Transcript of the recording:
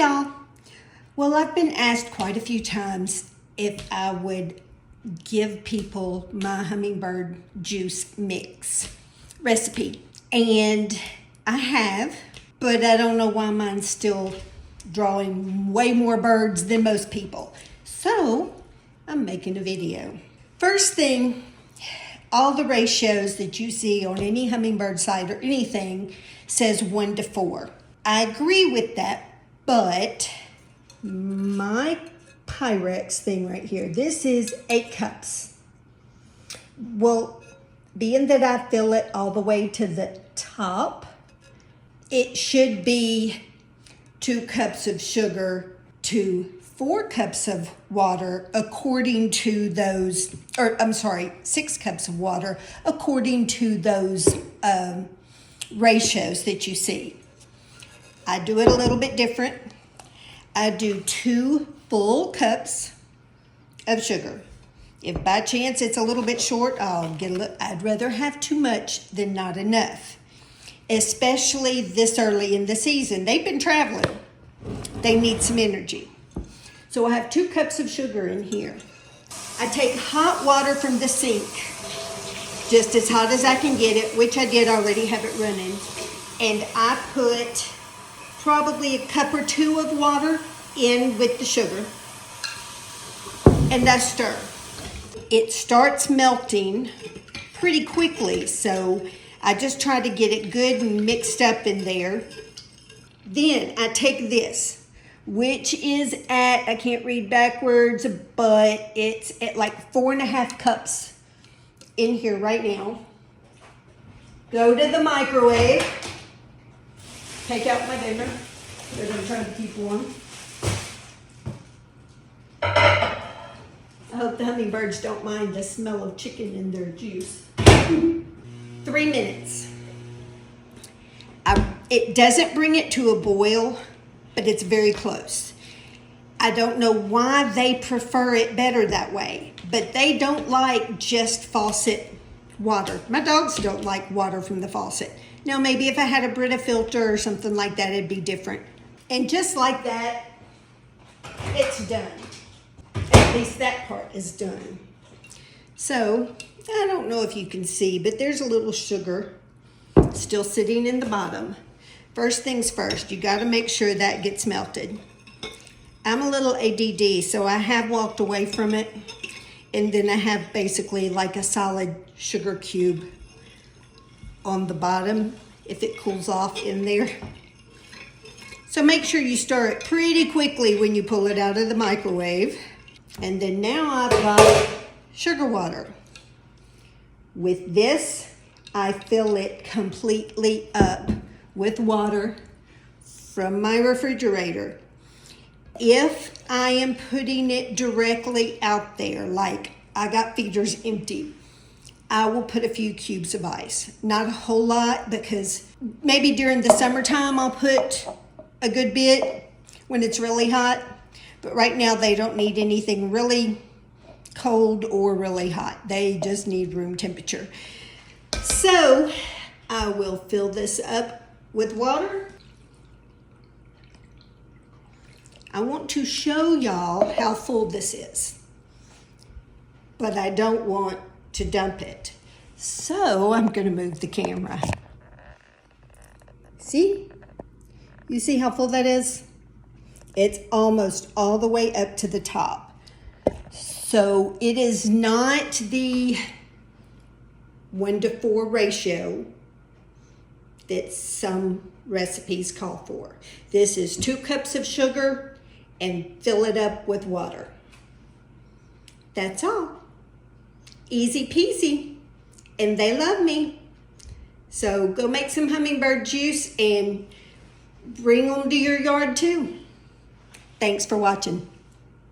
y'all. Well, I've been asked quite a few times if I would give people my hummingbird juice mix recipe. And I have, but I don't know why mine's still drawing way more birds than most people. So I'm making a video. First thing, all the ratios that you see on any hummingbird site or anything says 1:4. I agree with that, but my Pyrex thing right here, this is 8 cups. Well, being that I fill it all the way to the top, it should be 2 cups of sugar to 4 cups of water according to those, or I'm sorry, 6 cups of water according to those ratios that you see. I do it a little bit different. I do 2 full cups of sugar. If by chance it's a little bit short, I'd rather have too much than not enough. Especially this early in the season. They've been traveling. They need some energy. So I have 2 cups of sugar in here. I take hot water from the sink, just as hot as I can get it, which I did already have it running. And I put probably a cup or 2 of water in with the sugar. And I stir. It starts melting pretty quickly, so I just try to get it good and mixed up in there. Then I take this, which is at, I can't read backwards, but it's at like 4.5 cups in here right now. Go to the microwave. Take out my dinner that I'm trying to keep warm. I hope the hummingbirds don't mind the smell of chicken in their juice. 3 minutes. It doesn't bring it to a boil, but it's very close. I don't know why they prefer it better that way, but they don't like just faucet water. My dogs don't like water from the faucet. Now, maybe if I had a Brita filter or something like that, it'd be different. And just like that, it's done. At least that part is done. So, I don't know if you can see, but there's a little sugar still sitting in the bottom. First things first, you got to make sure that gets melted. I'm a little ADD, so I have walked away from it. And then I have basically like a solid sugar cube on the bottom if it cools off in there. So make sure you stir it pretty quickly when you pull it out of the microwave. And then now I've got sugar water. With this, I fill it completely up with water from my refrigerator. If I am putting it directly out there, like I got feeders empty, I will put a few cubes of ice. Not a whole lot, because maybe during the summertime I'll put a good bit when it's really hot. But right now they don't need anything really cold or really hot. They just need room temperature. So I will fill this up with water. I want to show y'all how full this is, but I don't want to dump it. So I'm going to move the camera. See? You see how full that is? It's almost all the way up to the top. So it is not the 1:4 ratio that some recipes call for. This is 2 cups of sugar and fill it up with water. That's all. Easy peasy. And they love me. So go make some hummingbird juice and bring them to your yard too. Thanks for watching.